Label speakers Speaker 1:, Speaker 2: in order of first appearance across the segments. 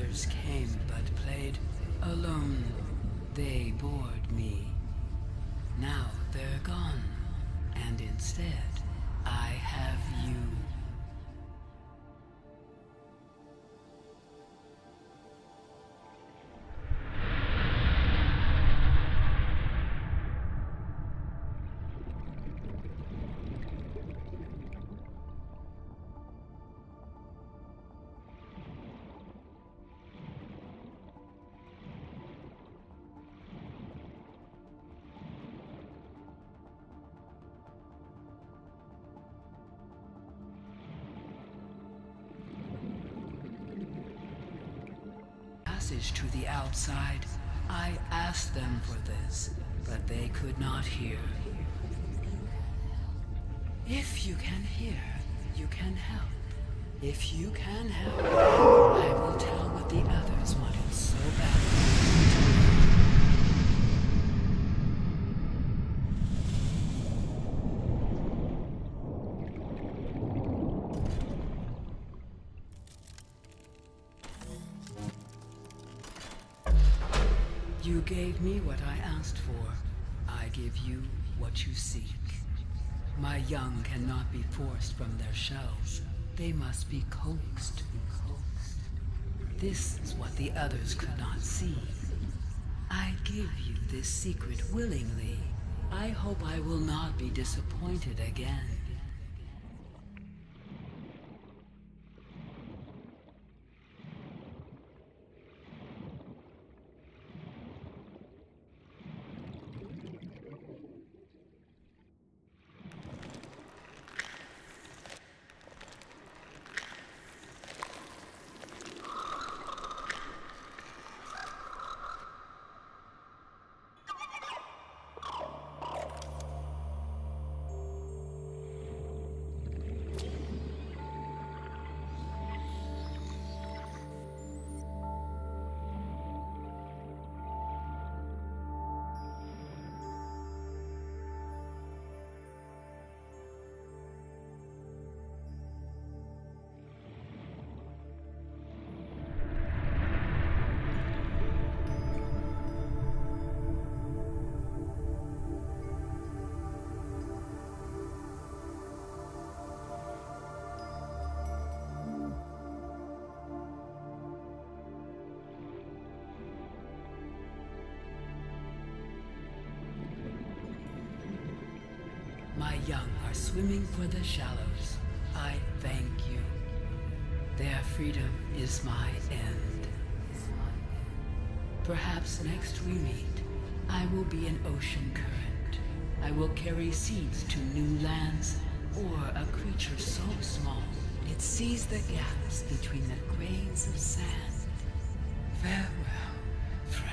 Speaker 1: others came but played alone. They bored me. Now they're gone, and instead, I have you. Passage to the outside. I asked them for this, but they could not hear. If you can hear, you can help. If you can help, I will tell what the others wanted so badly. You gave me what I asked for. I give you what you seek. My young cannot be forced from their shells. They must be coaxed. This is what the others could not see. I give you this secret willingly. I hope I will not be disappointed again. My young are swimming for the shallows. I thank you. Their freedom is my end. Perhaps next we meet, I will be an ocean current. I will carry seeds to new lands, or a creature so small it sees the gaps between the grains of sand. Farewell, friend.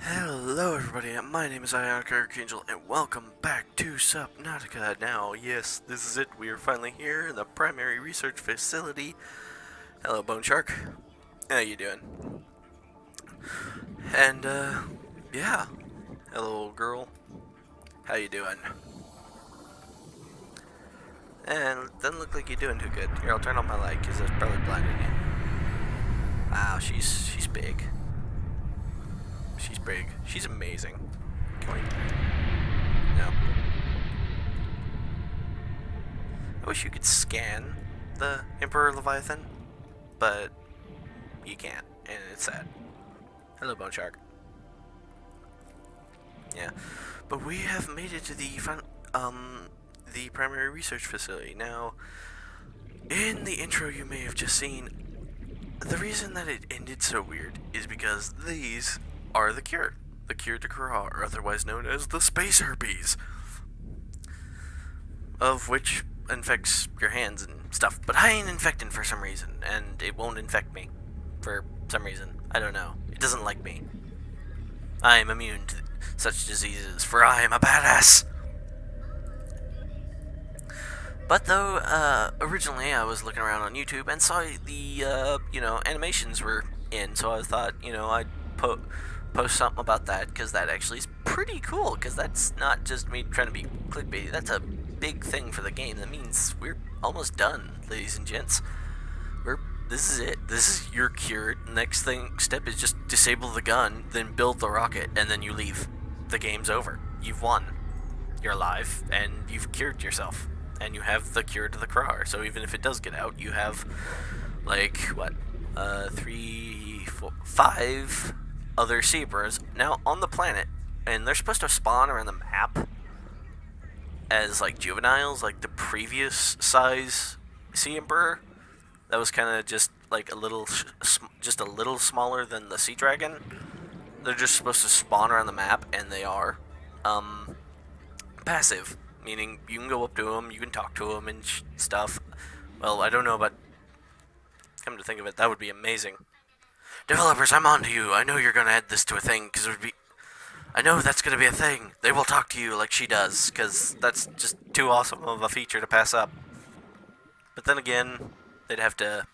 Speaker 2: Hello everybody, my name is Ionic Archangel and welcome back to Subnautica. Now, yes, this is it. We are finally here in the primary research facility. Hello, Loanshark. How you doing? And, yeah. Hello, old girl. How you doing? And it doesn't look like you're doing too good. Here, I'll turn on my light because it's probably blinding you. Wow, she's big. She's big. She's amazing. Can we? No. I wish you could scan the Emperor Leviathan, but you can't, and it's sad. Hello, Bone Shark. Yeah, but we have made it to the primary research facility. Now, In the intro you may have just seen, the reason that it ended so weird is because these are the cure. The cure to Kara, or otherwise known as the space herpes, of which infects your hands and stuff. But I ain't infected for some reason, and it won't infect me for some reason. I don't know. It doesn't like me. I am immune to such diseases, for I am a badass. But though, originally I was looking around on YouTube and saw the, animations were in, so I thought, I'd post something about that, because that actually is pretty cool, because that's not just me trying to be clickbaity, that's a big thing for the game. That means we're almost done, ladies and gents. This is it. This is your cured. Next step is just disable the gun, then build the rocket, and then you leave. The game's over. You've won. You're alive, and you've cured yourself. And you have the cure to the Krar. So even if it does get out, you have, 5 other Zebras now on the planet. And they're supposed to spawn around the map as, juveniles, like the previous size Sea Emperor. That was kind of just, a little smaller than the Sea Dragon. They're just supposed to spawn around the map, and they are, passive. Meaning, you can go up to them, you can talk to them and stuff. Well, I don't know about... Come to think of it, that would be amazing. Developers, I'm on to you. I know you're going to add this to a thing, because it would be... I know that's going to be a thing. They will talk to you like she does, because that's just too awesome of a feature to pass up. But then again, they'd have to,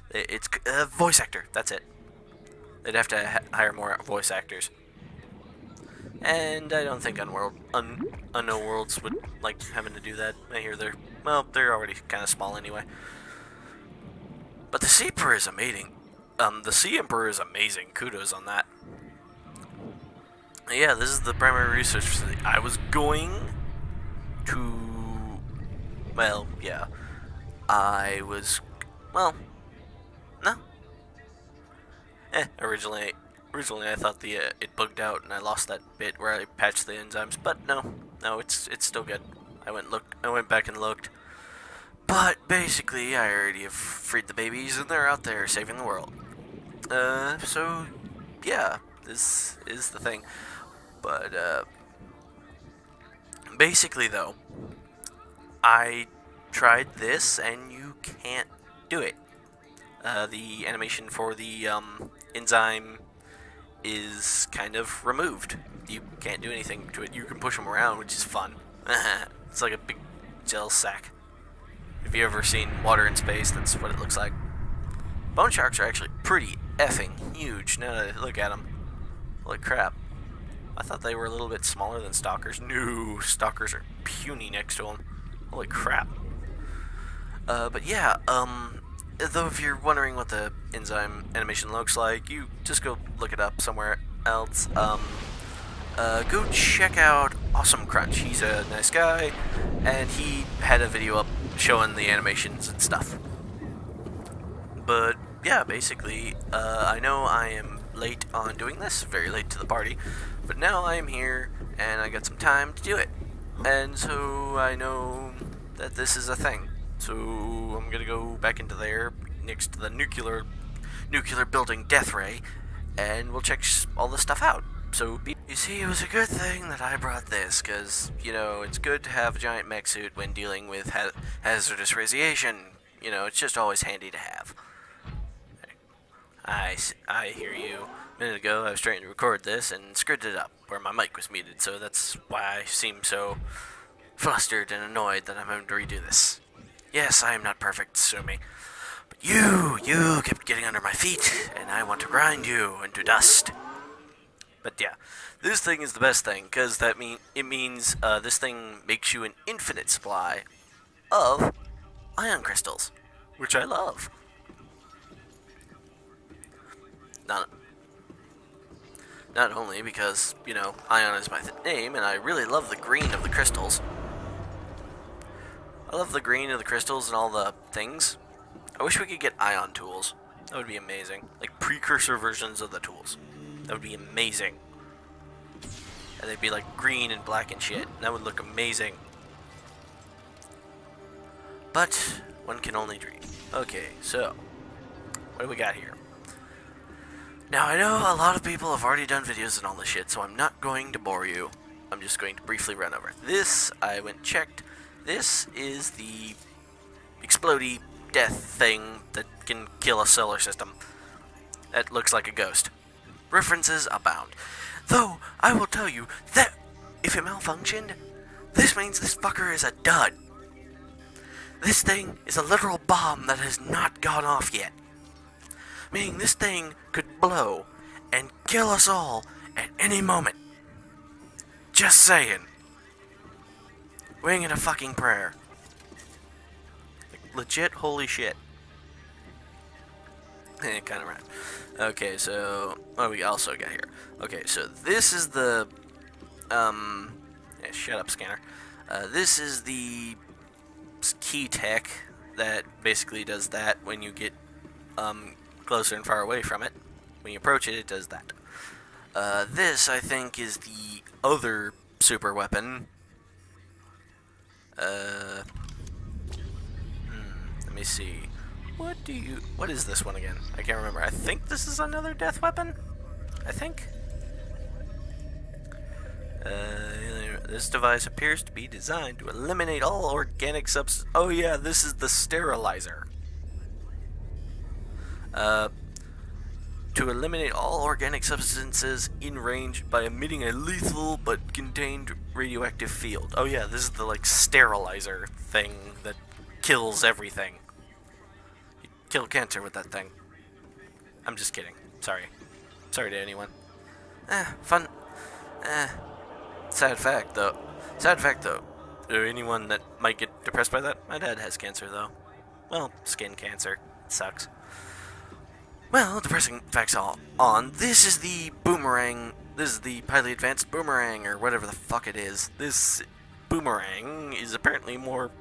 Speaker 2: it's voice actor, that's it. They'd have to hire more voice actors. And I don't think Unknown Worlds would like having to do that. I hear they're already kind of small anyway. But the Sea Emperor is amazing. The Sea Emperor is amazing. Kudos on that. Yeah, this is the primary research facility. I was going to... Well, yeah. No. Originally I thought it bugged out and I lost that bit where I patched the enzymes, but no, it's still good. I went back and looked. But basically, I already have freed the babies and they're out there saving the world. So yeah, this is the thing. But basically though, I tried this and you can't do it. The animation for the enzyme is kind of removed. You can't do anything to it. You can push them around, which is fun. It's like a big gel sack. If you ever seen water in space, that's what it looks like. Bone sharks are actually pretty effing huge now that I look at them. Holy crap. I thought they were a little bit smaller than stalkers. No, stalkers are puny next to them. Holy crap. But yeah, though if you're wondering what the enzyme animation looks like, you just go look it up somewhere else. Go check out Awesome Crunch. He's a nice guy, and he had a video up showing the animations and stuff. But yeah, basically, I know I am late on doing this, very late to the party, but now I am here, and I got some time to do it. And so I know that this is a thing. So I'm gonna go back into there, next to the nuclear building Deathray, and we'll check all this stuff out. So, you see, it was a good thing that I brought this, because, it's good to have a giant mech suit when dealing with hazardous radiation. It's just always handy to have. I hear you. A minute ago, I was trying to record this and screwed it up where my mic was muted, so that's why I seem so flustered and annoyed that I'm having to redo this. Yes, I am not perfect, sue me. But you kept getting under my feet, and I want to grind you into dust. But yeah, this thing is the best thing, because it means this thing makes you an infinite supply of ion crystals, which I love. Not only because, ion is my name, and I really love the green of the crystals. I love the green of the crystals and all the things. I wish we could get ion tools. That would be amazing. Like precursor versions of the tools. That would be amazing. And they'd be like green and black and shit. That would look amazing. But one can only dream. Okay, so what do we got here? Now, I know a lot of people have already done videos and all this shit, so I'm not going to bore you. I'm just going to briefly run over. This, I went and checked. This is the explodey death thing that can kill a solar system. That looks like a ghost. References abound. Though, I will tell you that if it malfunctioned, this means this fucker is a dud. This thing is a literal bomb that has not gone off yet. Meaning this thing could blow and kill us all at any moment. Just saying. Winging a fucking prayer. Like, legit holy shit. Kind of right. Okay, so what do we also got here? Okay, so this is the shut up, scanner. This is the key tech that basically does that when you get closer and far away from it. When you approach it, it does that. This, I think, is the other super weapon. Let me see. What is this one again? I can't remember. I think this is another death weapon? I think. This device appears to be designed to eliminate all organic substances. Oh yeah, this is the sterilizer. To eliminate all organic substances in range by emitting a lethal but contained radioactive field. Oh yeah, this is the like sterilizer thing that kills everything. You kill cancer with that thing. I'm just kidding. Sorry. Sorry to anyone. Fun. Sad fact though. Anyone that might get depressed by that? My dad has cancer though. Well, skin cancer. It sucks. Well, depressing facts all on. This is the boomerang. This is the highly advanced boomerang, or whatever the fuck it is. This boomerang is apparently more,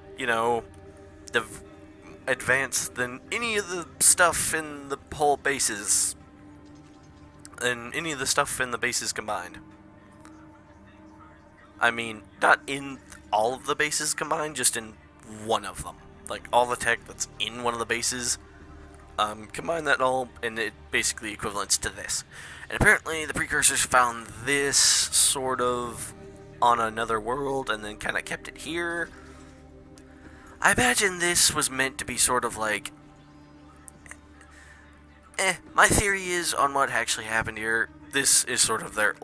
Speaker 2: advanced than any of the stuff in the whole bases. And any of the stuff in the bases combined. I mean, not in all of the bases combined, just in one of them. Like, all the tech that's in one of the bases. Combine that all, and it basically equivalents to this. And apparently the precursors found this sort of on another world, and then kind of kept it here. I imagine this was meant to be sort of like... my theory is on what actually happened here. This is sort of their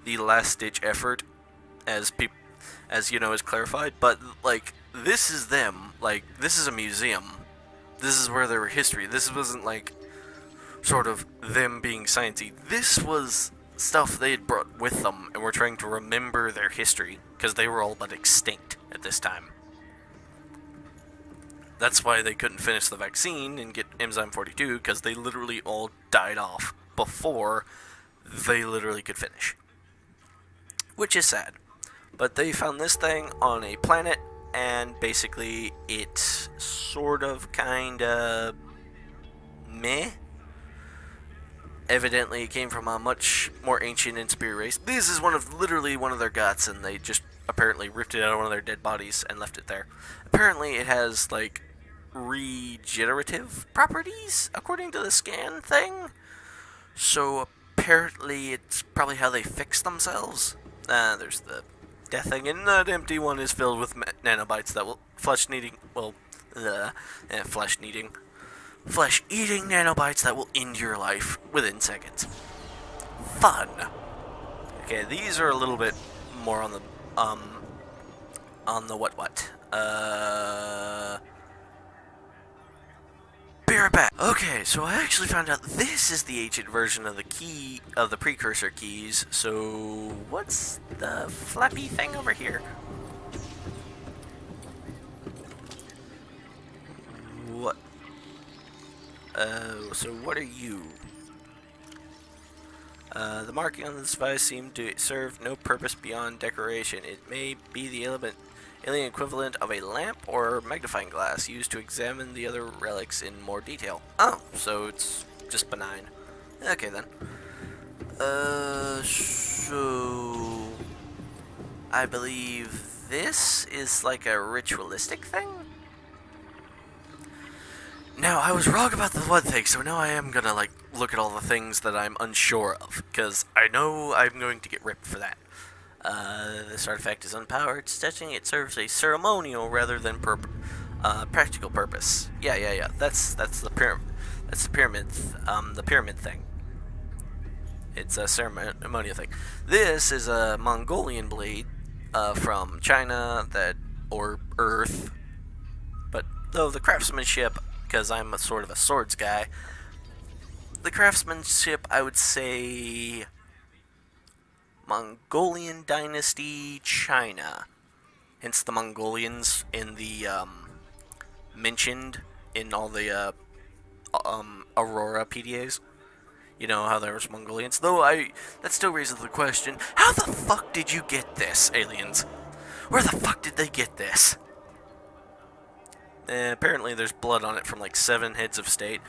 Speaker 2: the last-ditch effort, as is clarified. But, like, this is them. Like, this is a museum. This is where their history. This wasn't like sort of them being sciencey. This was stuff they had brought with them and were trying to remember their history because they were all but extinct at this time. That's why they couldn't finish the vaccine and get enzyme 42 because they literally all died off before they literally could finish. Which is sad. But they found this thing on a planet. And basically, it's sort of, kinda, meh. Evidently, it came from a much more ancient and superior race. This is literally one of their guts, and they just apparently ripped it out of one of their dead bodies and left it there. Apparently, it has, like, regenerative properties, according to the scan thing. So, apparently, it's probably how they fix themselves. There's the death thing, and that empty one is filled with nanobites that will flesh-eating nanobites that will end your life within seconds. Fun. Okay, these are a little bit more on the what. Be right back. Okay, so I actually found out this is the ancient version of the precursor keys. So what's the flappy thing over here? What? So what are you? The marking on this device seemed to serve no purpose beyond decoration. It may be the alien equivalent of a lamp or magnifying glass used to examine the other relics in more detail. Oh, so it's just benign. Okay then. So, I believe this is like a ritualistic thing? Now, I was wrong about the one thing, so now I am gonna, like, look at all the things that I'm unsure of, because I know I'm going to get ripped for that. This artifact is unpowered. Touching it serves a ceremonial rather than practical purpose. Yeah. That's the pyramid. The pyramid thing. It's a ceremonial thing. This is a Mongolian blade from China or Earth, but though the craftsmanship, because I'm a sort of a swords guy, the craftsmanship I would say Mongolian dynasty China. Hence the Mongolians in the mentioned in all the Aurora PDAs. You know how there was Mongolians. Though that still raises the question: how the fuck did you get this, aliens? Where the fuck did they get this? Apparently there's blood on it from like 7 heads of state.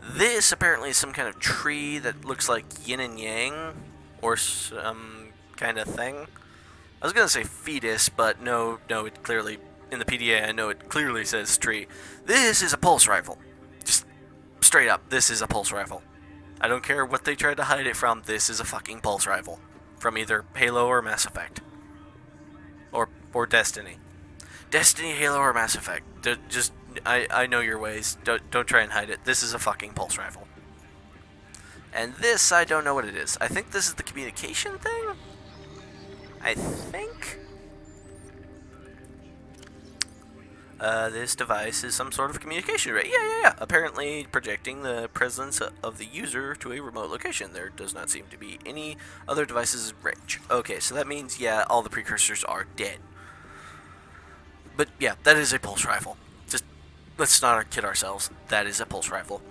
Speaker 2: This apparently is some kind of tree that looks like yin and yang, or some kind of thing. I was gonna say fetus, but no, it clearly, in the PDA I know it clearly says tree. This is a pulse rifle. Just straight up, this is a pulse rifle. I don't care what they tried to hide it from, this is a fucking pulse rifle. From either Halo or Mass Effect. Or Destiny. Destiny, Halo, or Mass Effect. I know your ways. Don't try and hide it. This is a fucking pulse rifle. And this, I don't know what it is. I think this is the communication thing? I think? This device is some sort of communication array. Yeah. Apparently projecting the presence of the user to a remote location. There does not seem to be any other devices in range. Okay, so that means, yeah, all the precursors are dead. But yeah, that is a pulse rifle. Just, let's not kid ourselves. That is a pulse rifle.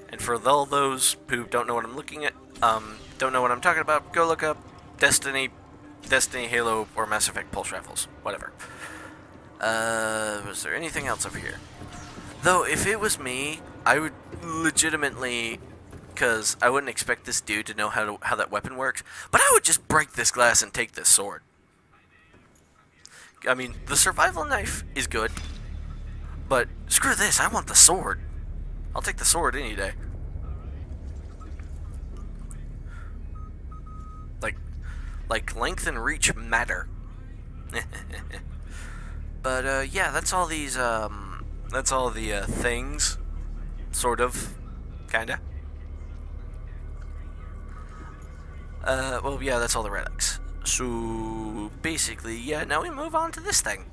Speaker 2: And for all those who don't know what I'm looking at, don't know what I'm talking about, go look up Destiny, Halo, or Mass Effect pulse rifles. Whatever. Was there anything else over here? Though, if it was me, I would legitimately, because I wouldn't expect this dude to know how that weapon works, but I would just break this glass and take this sword. I mean, the survival knife is good, but screw this, I want the sword. I'll take the sword any day. Like length and reach matter. But yeah, that's all these that's all the things, sort of, kinda. Well, yeah, that's all the relics. So basically, yeah, now we move on to this thing.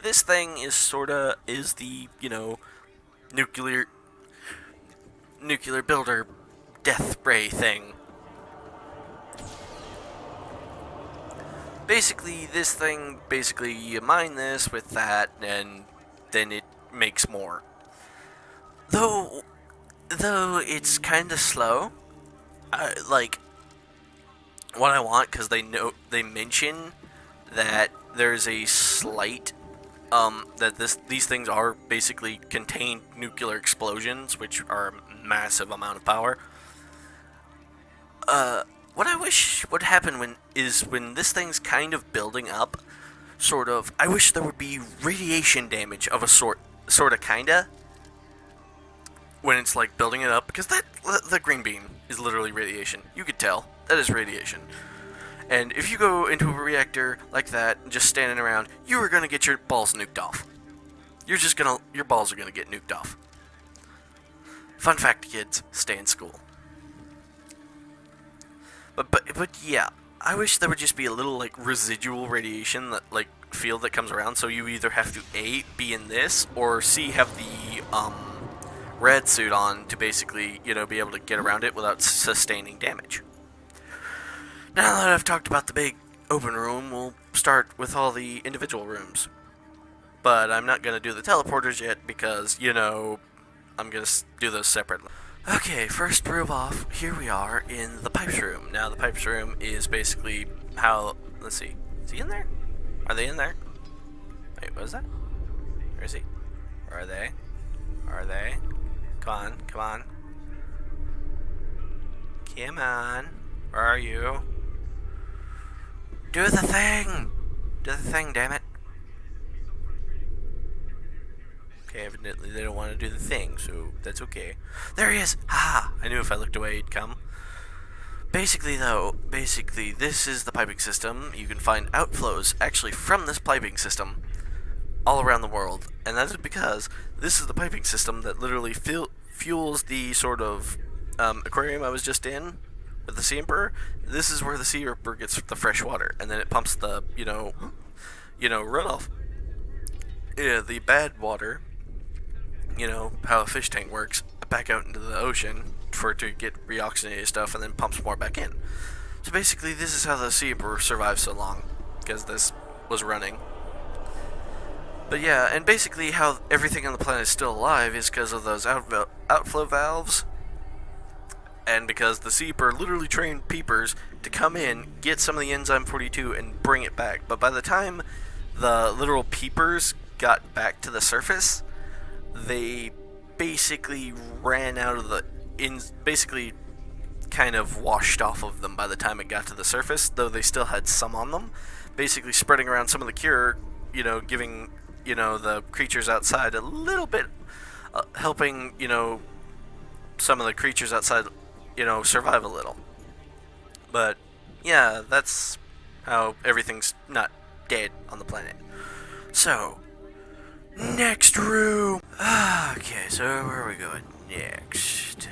Speaker 2: This thing is the, you know, nuclear builder Deathray thing. Basically, this thing, you mine this with that, and then it makes more. Though it's kind of slow. Like, what I want, because they mention that there's a slight, that these things are basically contained nuclear explosions, which are a massive amount of power. What I wish would happen when this thing's kind of building up, sort of, I wish there would be radiation damage of a sorta, kinda, when it's like building it up, because the green beam is literally radiation. You could tell, that is radiation. And if you go into a reactor like that, just standing around, you are gonna get your balls nuked off. Your balls are gonna get nuked off. Fun fact, kids, stay in school. But yeah, I wish there would just be a little, like, residual radiation, that, like, field that comes around, so you either have to A, be in this, or C, have the, red suit on to basically, you know, be able to get around it without sustaining damage. Now that I've talked about the big open room, we'll start with all the individual rooms. But I'm not gonna do the teleporters yet, because, you know, I'm gonna do those separately. Okay, first room off, here we are in the pipes room. Now, the pipes room is basically how, let's see, is he in there? Are they in there? Wait, what is that? Where is he? Where are they? Are they? Come on. Come on. Where are you? Do the thing! Do the thing, damn it. Okay, evidently they don't want to do the thing, so that's okay. There he is! Ha! I knew if I looked away he'd come. Basically, this is the piping system. You can find outflows actually from this piping system all around the world, and that is because this is the piping system that literally fuels the sort of aquarium I was just in with the Sea Emperor. This is where the Sea Emperor gets the fresh water, and then it pumps the runoff, the bad water. You know how a fish tank works, back out into the ocean for it to get reoxygenated stuff, and then pumps more back in. So basically, this is how the Sea Emperor survived so long, because this was running. But yeah, and basically how everything on the planet is still alive is because of those outflow valves, and because the Sea Emperor literally trained peepers to come in, get some of the enzyme 42, and bring it back. But by the time the literal peepers got back to the surface, they basically ran out of the basically kind of washed off of them by the time it got to the surface, though they still had some on them, basically spreading around some of the cure, giving the creatures outside a little bit, helping some of the creatures outside survive a little. But yeah, that's how everything's not dead on the planet. So next room. Okay, so where are we going next?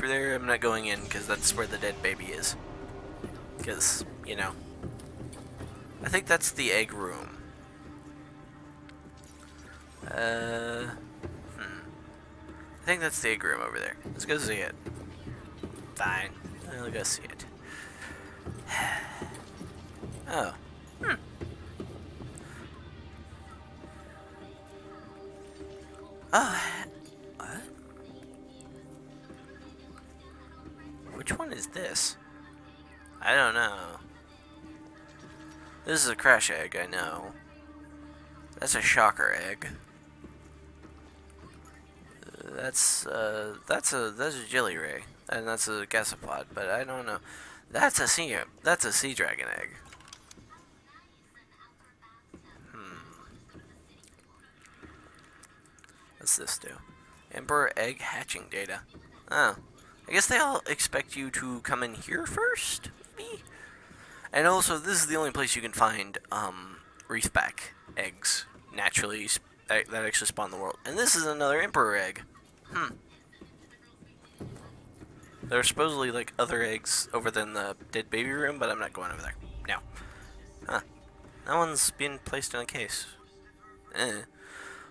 Speaker 2: There I'm not going in because that's where the dead baby is. Because I think that's the egg room. I think that's the egg room over there. Let's go see it. Fine, I'll go see it. Oh. Oh, what? Which one is this? I don't know. This is a crash egg, I know. That's a shocker egg. That's a jelly ray, and that's a gasopod, but I don't know. That's a sea dragon egg. What's this do? Emperor egg hatching data. Oh. I guess they all expect you to come in here first, maybe? And also, this is the only place you can find, reefback eggs, naturally, that actually spawn in the world. And this is another Emperor egg. There are supposedly, like, other eggs over than the dead baby room, but I'm not going over there. No. Huh. That one's being placed in a case.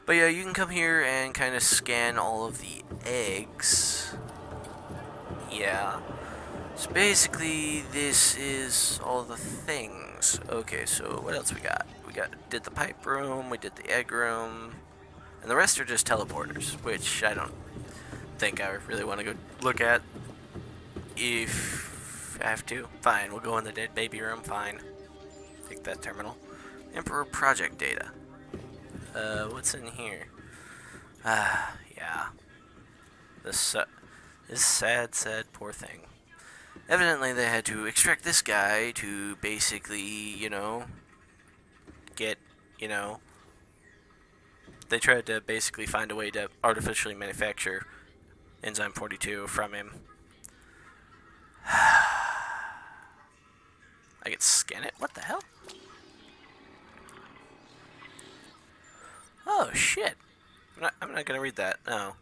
Speaker 2: But yeah, you can come here and kind of scan all of the eggs. Yeah. So basically, this is all the things. Okay, so what else we got? Did the pipe room, we did the egg room, and the rest are just teleporters, which I don't think I really want to go look at. If I have to, fine, we'll go in the dead baby room, fine. Take that terminal. Emperor project data. What's in here? Yeah. This sad, poor thing. Evidently, they had to extract this guy to basically, get, they tried to basically find a way to artificially manufacture enzyme 42 from him. I can scan it? What the hell? Oh, shit. I'm not gonna read that. No.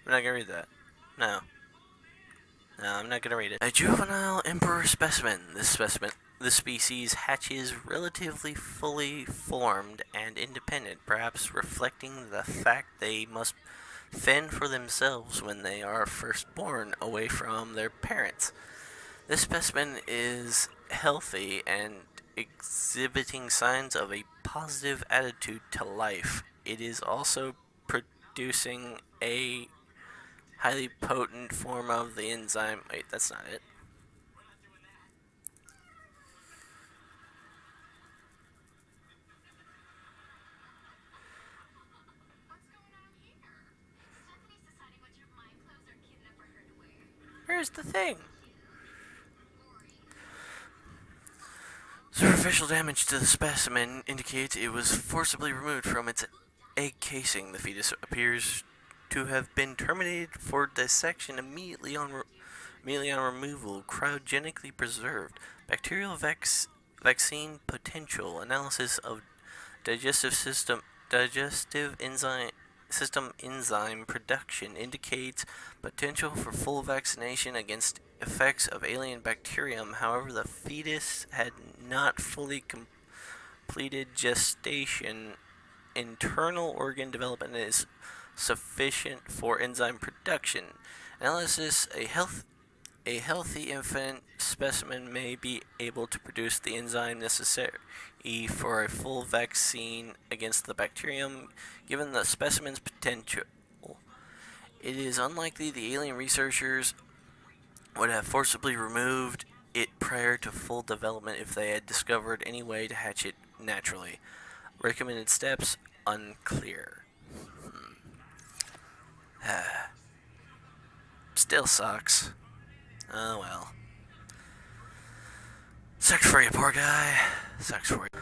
Speaker 2: I'm not gonna read that. No. No, I'm not gonna read it. A juvenile emperor specimen. This species hatches relatively fully formed and independent, perhaps reflecting the fact they must fend for themselves when they are first born away from their parents. This specimen is healthy and exhibiting signs of a positive attitude to life. It is also producing a highly potent form of the enzyme. Wait, that's not it. Where's the thing? Superficial damage to the specimen indicates it was forcibly removed from its egg casing. The fetus appears to have been terminated for dissection immediately on removal, cryogenically preserved. Bacterial vaccine potential analysis of digestive enzyme production indicates potential for full vaccination against effects of alien bacterium. However, the fetus had not fully completed gestation. Internal organ development is sufficient for enzyme production. Analysis: a healthy infant specimen may be able to produce the enzyme necessary for a full vaccine against the bacterium, given the specimen's potential. It is unlikely the alien researchers would have forcibly removed it prior to full development if they had discovered any way to hatch it naturally. Recommended steps unclear. Still sucks. Oh well. Sucks for you, poor guy. Sucks for you.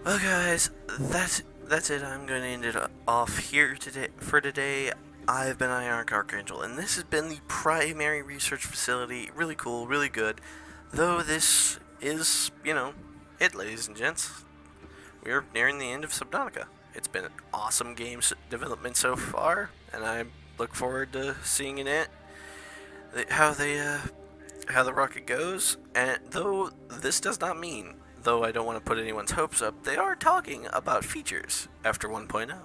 Speaker 2: Well, guys, that's it. I'm going to end it off here today. I've been Ionic Archangel, and this has been the primary research facility. Really cool, really good. Though this is, it, ladies and gents. We're nearing the end of Subnautica. It's been an awesome game development so far, and I look forward to seeing in it how the rocket goes. And though this does not mean, though I don't want to put anyone's hopes up, they are talking about features after 1.0.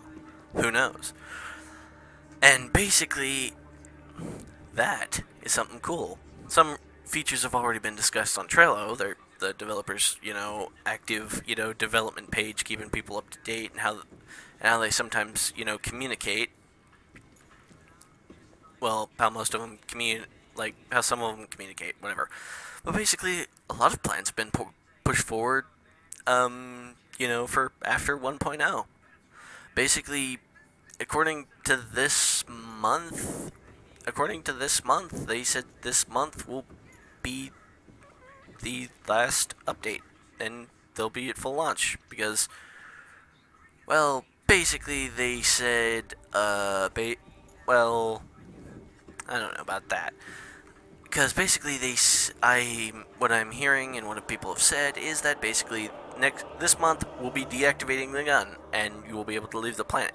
Speaker 2: Who knows? And basically, that is something cool. Some features have already been discussed on Trello. They're the developers, active, development page, keeping people up to date, and how they sometimes, communicate. Well, how most of them how some of them communicate, whatever. But basically, a lot of plans have been pushed forward, for after 1.0. Basically, according to this month, they said this month will be the last update, and they'll be at full launch, because, well, basically they said, well, I don't know about that, because basically what I'm hearing and what people have said is that basically this month we'll be deactivating the gun, and you will be able to leave the planet.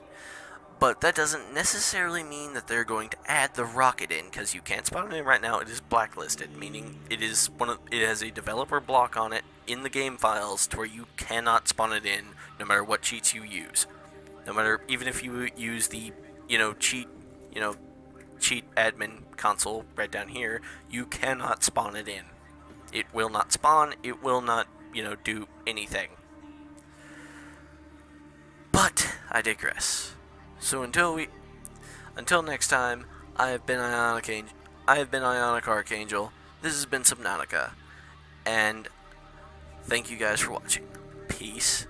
Speaker 2: But that doesn't necessarily mean that they're going to add the rocket in, because you can't spawn it in right now. It is blacklisted, meaning it has a developer block on it in the game files to where you cannot spawn it in, no matter what cheats you use. Even if you use the, cheat admin console right down here, you cannot spawn it in. It will not spawn. It will not, do anything. But I digress. So until next time, I have been Ionic Archangel. This has been Subnautica, and thank you guys for watching. Peace